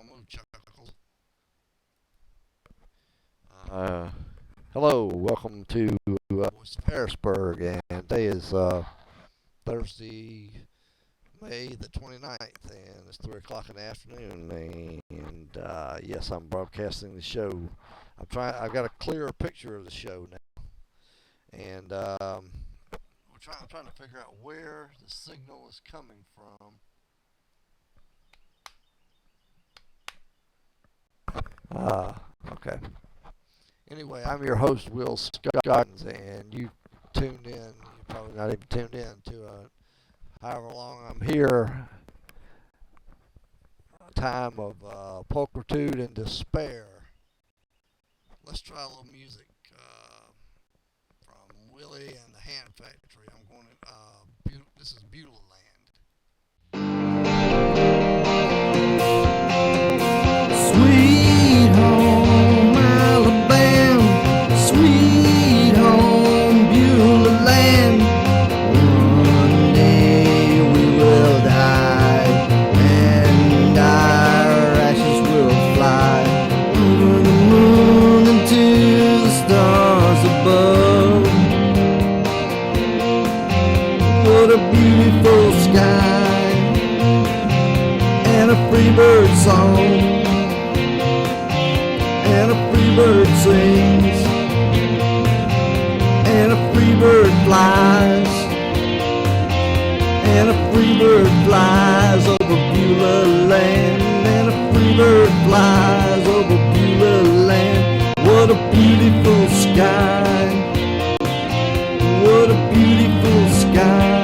Move Chuckles. Uh, Hello, welcome to Voice of Harrisburg, and today is Thursday, May the 29th, and it's 3 o'clock in the afternoon, and yes, I'm broadcasting the show. I've got a clearer picture of the show now, and I'm trying to figure out where the signal is coming from. Okay. Anyway, I'm your host, Will Scoggins, and you tuned in. You're probably not even tuned in to however long I'm here, a time of pulchritude and despair. Let's try a little music from Willie and the Hand Factory. I'm going to, this is Beulah Land. Sweet home Alabama, sweet home Beulah land. One day we will die, and our ashes will fly over the moon and to the stars above. What a beautiful sky and a free bird song. And a free bird sings, and a free bird flies, and a free bird flies over Beulah land, and a free bird flies over Beulah land. What a beautiful sky, what a beautiful sky.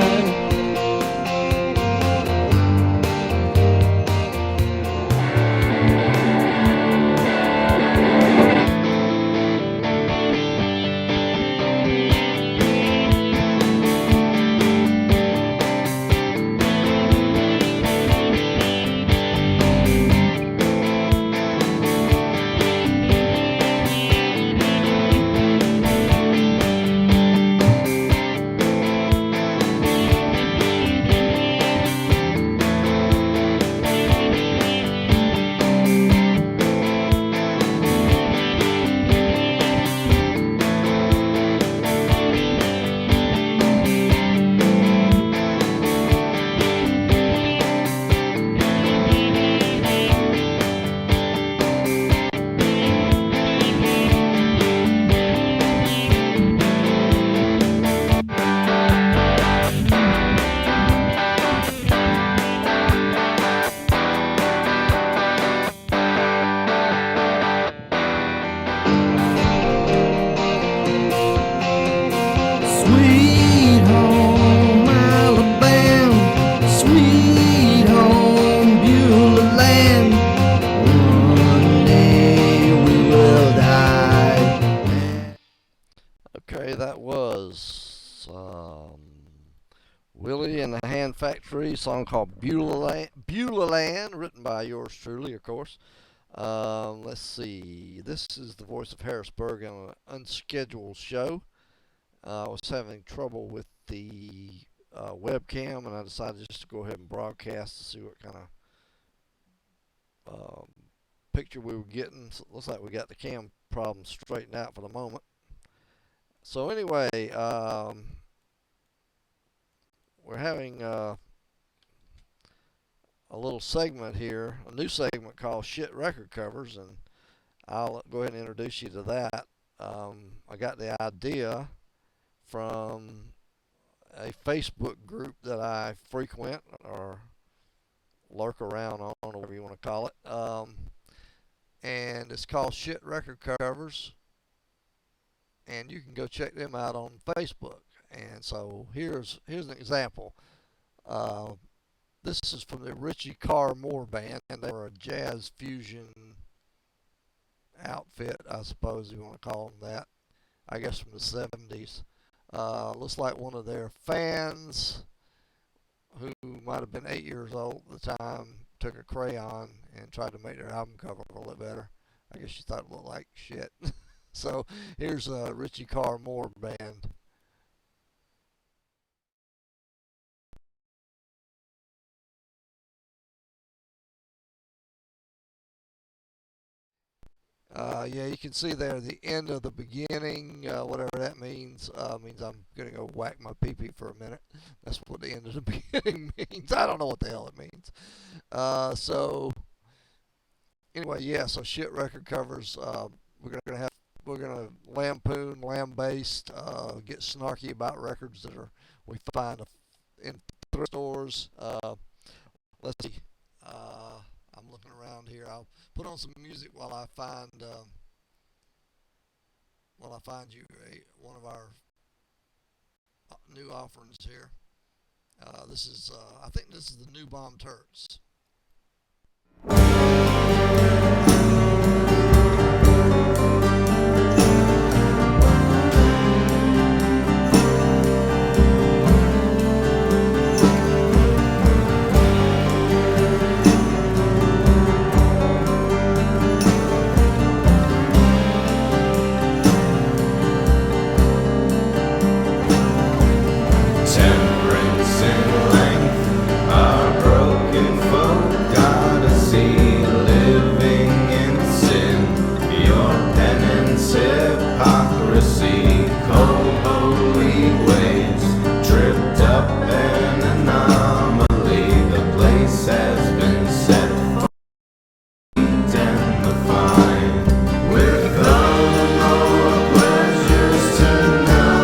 Sweet home Alabama, sweet home Beulah land. One day we will die. Okay, that was Willie and the Hand Factory, song called Beulah Land, written by yours truly, of course. Let's see. This is the Voice of Harrisburg on an unscheduled show. I was having trouble with the webcam, and I decided just to go ahead and broadcast to see what kind of picture we were getting. So it looks like we got the cam problem straightened out for the moment. So anyway, we're having a little segment here, a new segment called Shit Record Covers, and I'll go ahead and introduce you to that. I got the idea from a Facebook group that I frequent or lurk around on, or whatever you want to call it. And it's called Shit Record Covers, and you can go check them out on Facebook. And so here's an example. This is from the Richie Carr Moore Band, and they were a jazz fusion outfit, I suppose you want to call them that. I guess from the 70s. Looks like one of their fans, who might have been 8 years old at the time, took a crayon and tried to make their album cover look better. I guess she thought it looked like shit. So here's Richie Carr Moore Band. Yeah, you can see there the end of the beginning, whatever that means. Means I'm gonna go whack my pee-pee for a minute. That's what the end of the beginning means. I don't know what the hell it means. So anyway, yeah. So shit record covers. We're gonna lampoon, lambaste, get snarky about records that are we find in thrift stores. Let's see. I'm looking around here. I'll put on some music while I find you one of our new offerings here. This is I think this is the new Bomb Turks. Temperance in length, our broken folk gotta see, living in sin, your penance, hypocrisy, cold holy ways, tripped up an anomaly, the place has been set for heat and the fine, with all the more pleasures to know.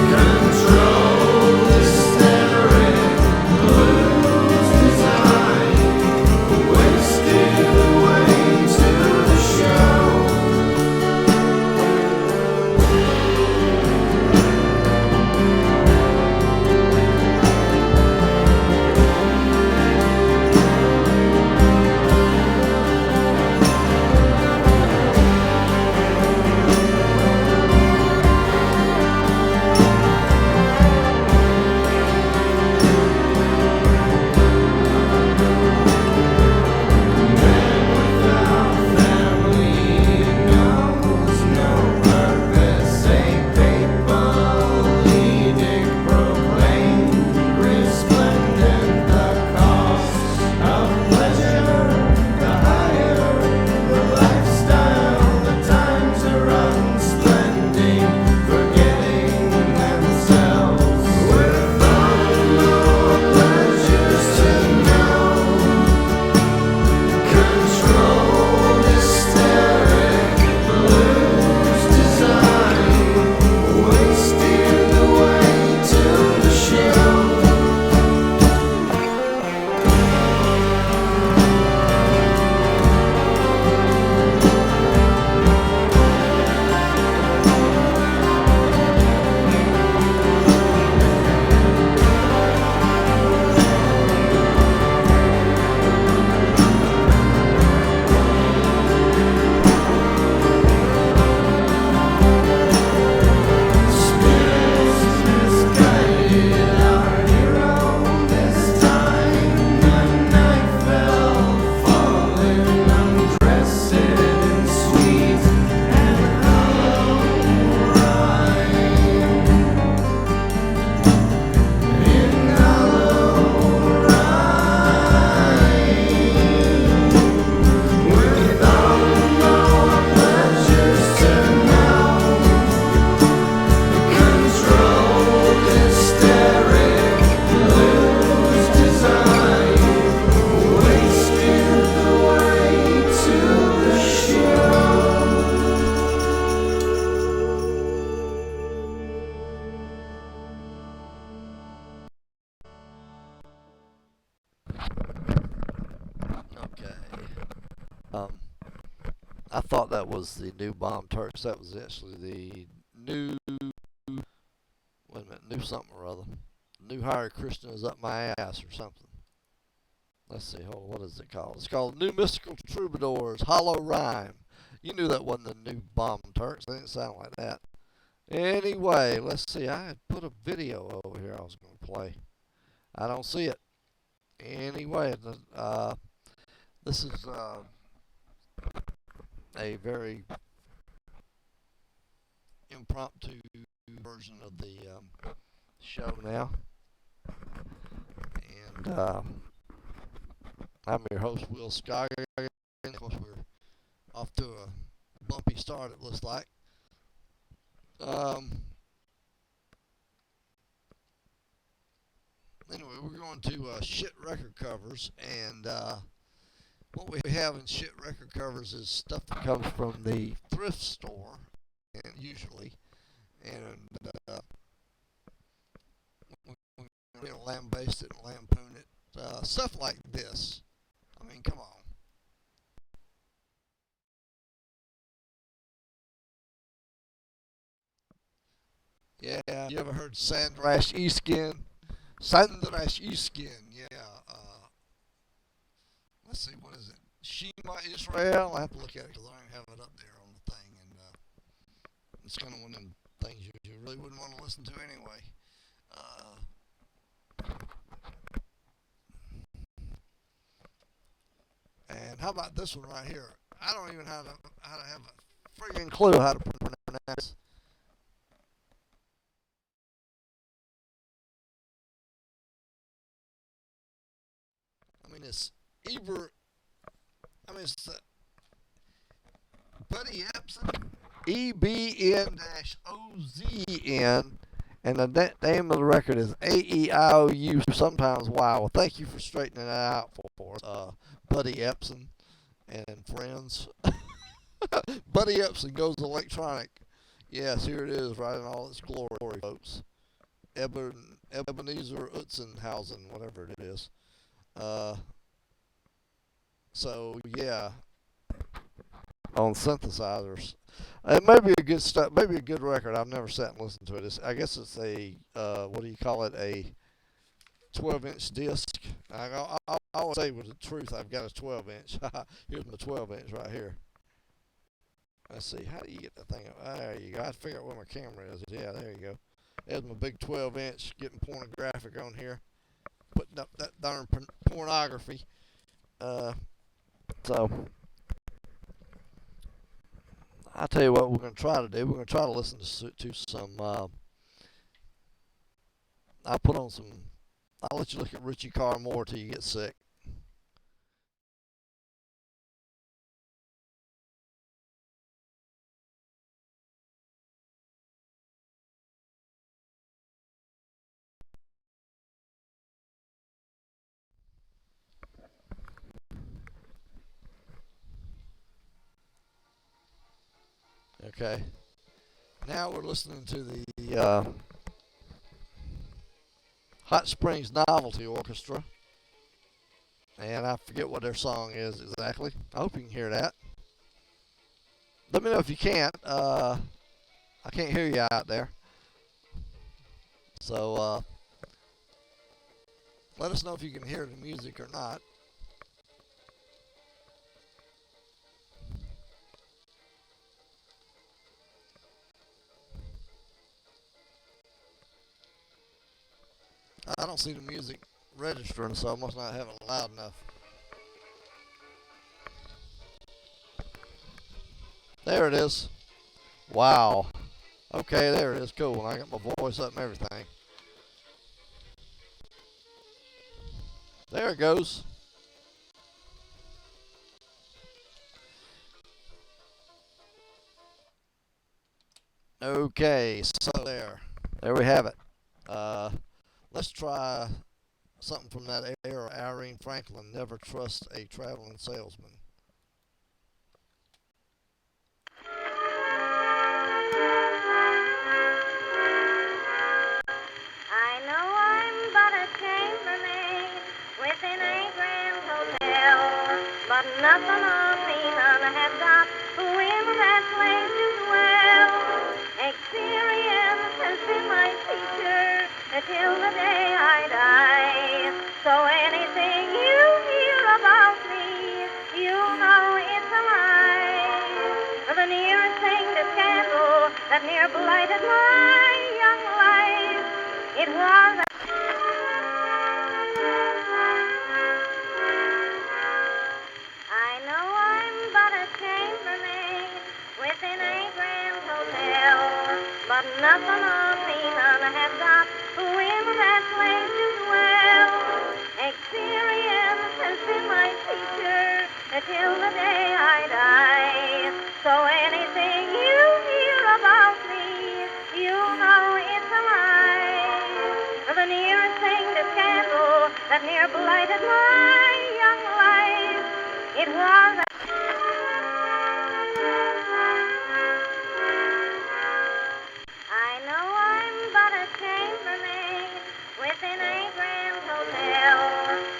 Control hysteric, lose design, wasted away to the show. Okay. Um, I thought that was the new Bomb Turks. That was actually the new. Wait a minute, new something or other. New Hare Krishna is up my ass or something. Let's see. Hold on, what is it called? It's called New Mystical Troubadours Hollow Rhyme. You knew that wasn't the new Bomb Turks. They didn't sound like that. Anyway, let's see. I had put a video over here I was going to play. I don't see it. Anyway, this is a very impromptu version of the show now. And I'm your host, Will Scoggins. Of course, we're off to a bumpy start, it looks like. Anyway, we're going to shit record covers, and what we have in shit record covers is stuff that comes from the thrift store, and usually, and we lambaste it and lampoon it, stuff like this. I mean, come on. Yeah, you ever heard Sandrash Eskin? Sandrash Eskin, yeah. Let's see, what is it? Shema Israel? I have to look at it because I don't have it up there on the thing, and it's kind of one of them things you really wouldn't want to listen to anyway. And how about this one right here? I don't even have a friggin' clue how to pronounce this. I mean, it's it's Buddy Ebsen, EBN-OZN, and the name of the record is AEIOU, sometimes Y. Well, thank you for straightening that out for us, Buddy Ebsen and friends. Buddy Ebsen Goes Electronic. Yes, here it is, right in all its glory, folks. Ebenezer Utzenhausen, whatever it is. So yeah, on synthesizers, it may be a good maybe a good record. I've never sat and listened to it. I guess it's a what do you call it? A 12-inch disc. I would say with the truth, I've got a 12-inch. Here's my 12-inch right here. Let's see, how do you get that thing up? There you go. I have to figure out where my camera is. Yeah, there you go. There's my big 12-inch, getting pornographic on here, putting up that darn pornography. So, I'll tell you what we're going to try to do. We're going to try to listen to some, I'll put on some, I'll let you look at Richie Carr more till you get sick. Okay. Now we're listening to the Hot Springs Novelty Orchestra. And I forget what their song is exactly. I hope you can hear that. Let me know if you can't. I can't hear you out there. So let us know if you can hear the music or not. I don't see the music registering, so I must not have it loud enough. There it is. Wow. Okay, there it is. Cool. I got my voice up and everything. There it goes. Okay, so there we have it. Let's try something from that era. Irene Franklin, Never Trust a Traveling Salesman. I know I'm but a chambermaid within a grand hotel, but nothing of me none have got who in that place is well. Experience has been my teacher till the day I die. So anything you hear about me, you know it's a lie. The nearest thing to scandal that near blighted my young life, it was I know that near blighted my young life. It was I know I'm but a chambermaid within a grand hotel,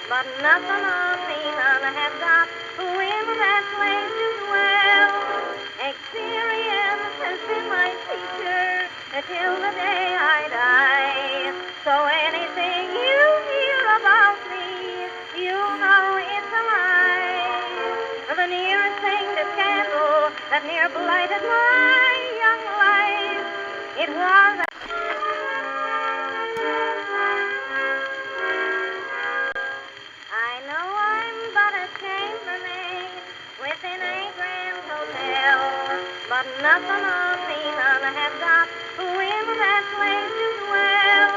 but nothing of me none have got who in that place to dwell. Experience has been my teacher till the day I die. So anything you hear about me, you know it's a lie. The nearest thing to scandal that near blighted my young life, it was I know I'm but a chambermaid within a grand hotel, but nothing of me none have got who in that place to dwell.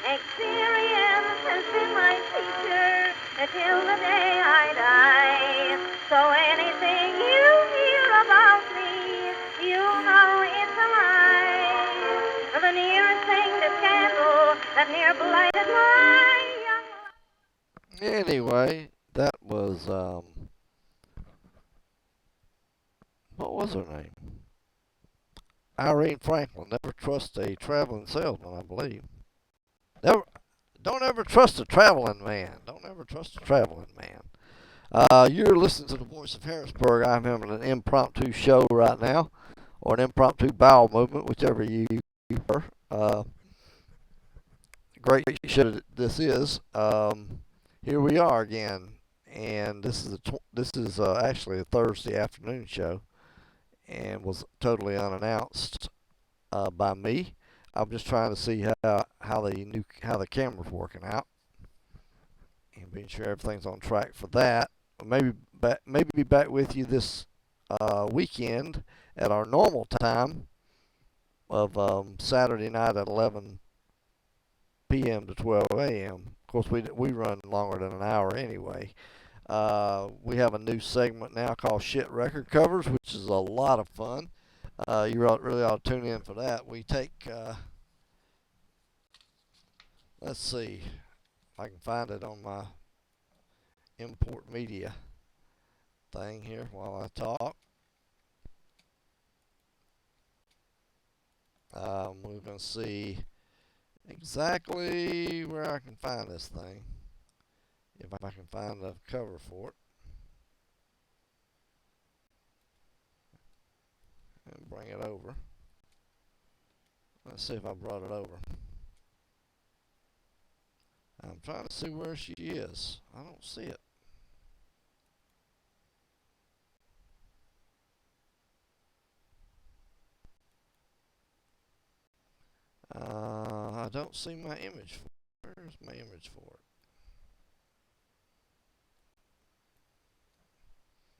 Experience has been my teacher till the day I die. So anything you hear about me, you know it's a lie. The nearest thing to scandal that near blighted my young life. Anyway, that was what was her name? Irene Franklin. Never trust a traveling salesman, I believe. Don't ever trust a traveling man. Don't ever trust a traveling man. You're listening to the Voice of Harrisburg. I'm having an impromptu show right now, or an impromptu bowel movement, whichever you prefer. Great show this is. Here we are again, and this is actually a Thursday afternoon show, and was totally unannounced by me. I'm just trying to see how the camera's working out, and being sure everything's on track for that. Maybe be back with you this weekend at our normal time of Saturday night at 11 p.m. to 12 a.m. Of course, we run longer than an hour anyway. We have a new segment now called Shit Record Covers, which is a lot of fun. You really ought to tune in for that. We take, let's see if I can find it on my import media thing here while I talk. We're going to see exactly where I can find this thing, if I can find the cover for it, and bring it over. Let's see if I brought it over. I'm trying to see where she is. I don't see it. I don't see my image for it. Where's my image for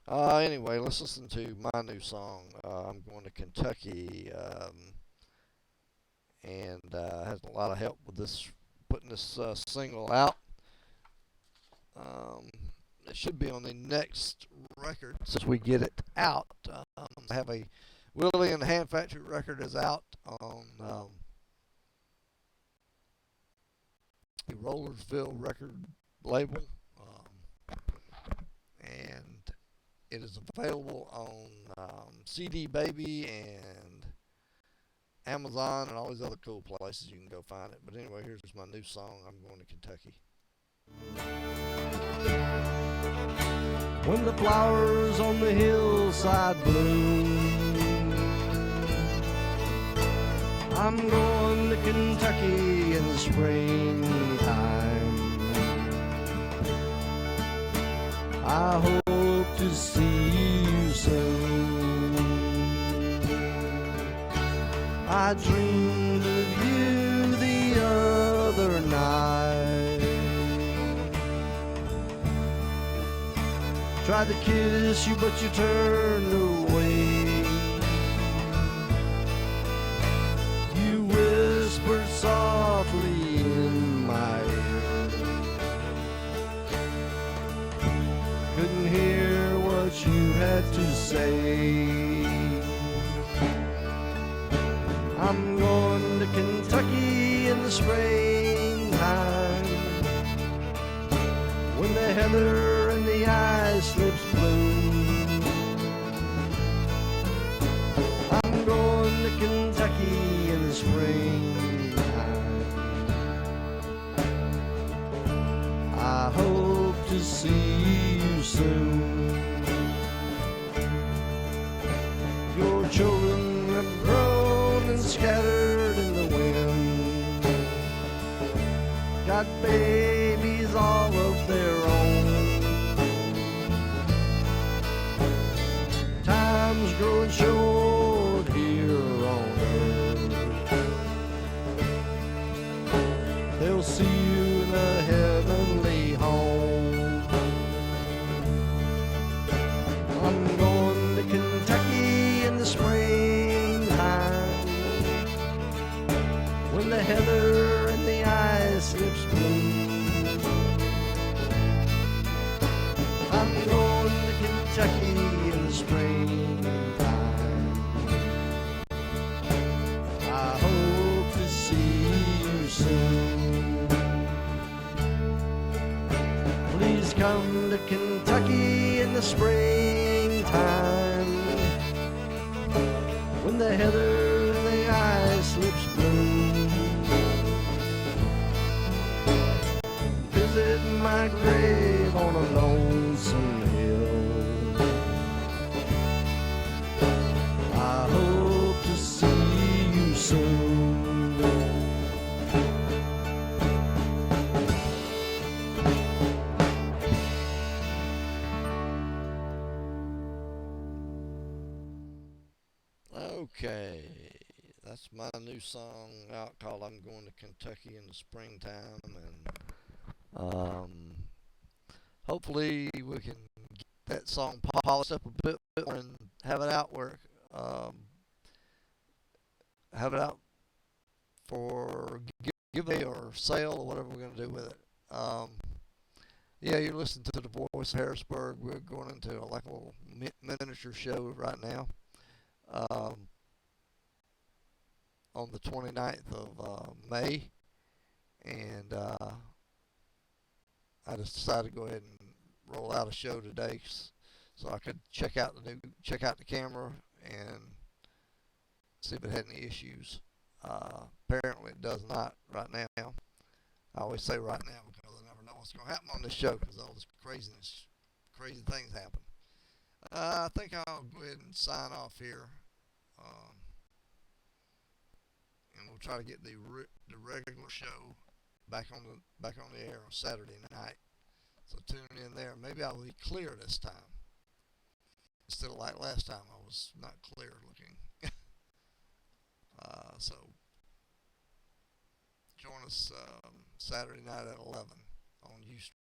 it? Anyway, let's listen to my new song. I'm going to Kentucky, and has a lot of help with this, putting this single out. It should be on the next record since we get it out. I have a Willie and the Hand Factory record is out on the Rollersville record label, and it is available on CD Baby and Amazon and all these other cool places you can go find it. But anyway, here's my new song, I'm Going to Kentucky. When the flowers on the hillside bloom, I'm going to Kentucky in the springtime. I hope to see you soon. I dreamed of you the other night. Tried to kiss you, but you turned away. You whispered softly in my ear. Couldn't hear what you had to say. I'm going to Kentucky in the springtime. heather and the ice lips bloom. I'm going to Kentucky in the springtime. I hope to see you soon. Your children have grown and scattered in the wind, got babies all of their own. Time's growing short here on earth. They'll see you in a heavenly home. I'm going to Kentucky in the springtime, when the heather and the ice lips bloom. I'm going to Kentucky in the springtime. I hope to see you soon. Please come to Kentucky in the springtime, when the heather and the ice lips bloom. Visit my grave on a lonesome hill. I hope to see you soon. Okay, that's my new song out called "I'm Going to Kentucky in the Springtime," and hopefully we can get that song polished up a bit more and have it out where have it out for giveaway or sale or whatever we're going to do with it. Yeah, you're listening to the Voice of Harrisburg. We're going into like a little miniature show right now. On the 29th of May, and I just decided to go ahead and roll out a show today so I could check out the camera and see if it had any issues. Apparently it does not right now. I always say right now because I never know what's going to happen on this show because all this crazy things happen. I think I'll go ahead and sign off here. And we'll try to get the regular show back on the air on Saturday night. So tune in there. Maybe I'll be clear this time instead of like last time I was not clear looking. So join us Saturday night at 11 on Ustream.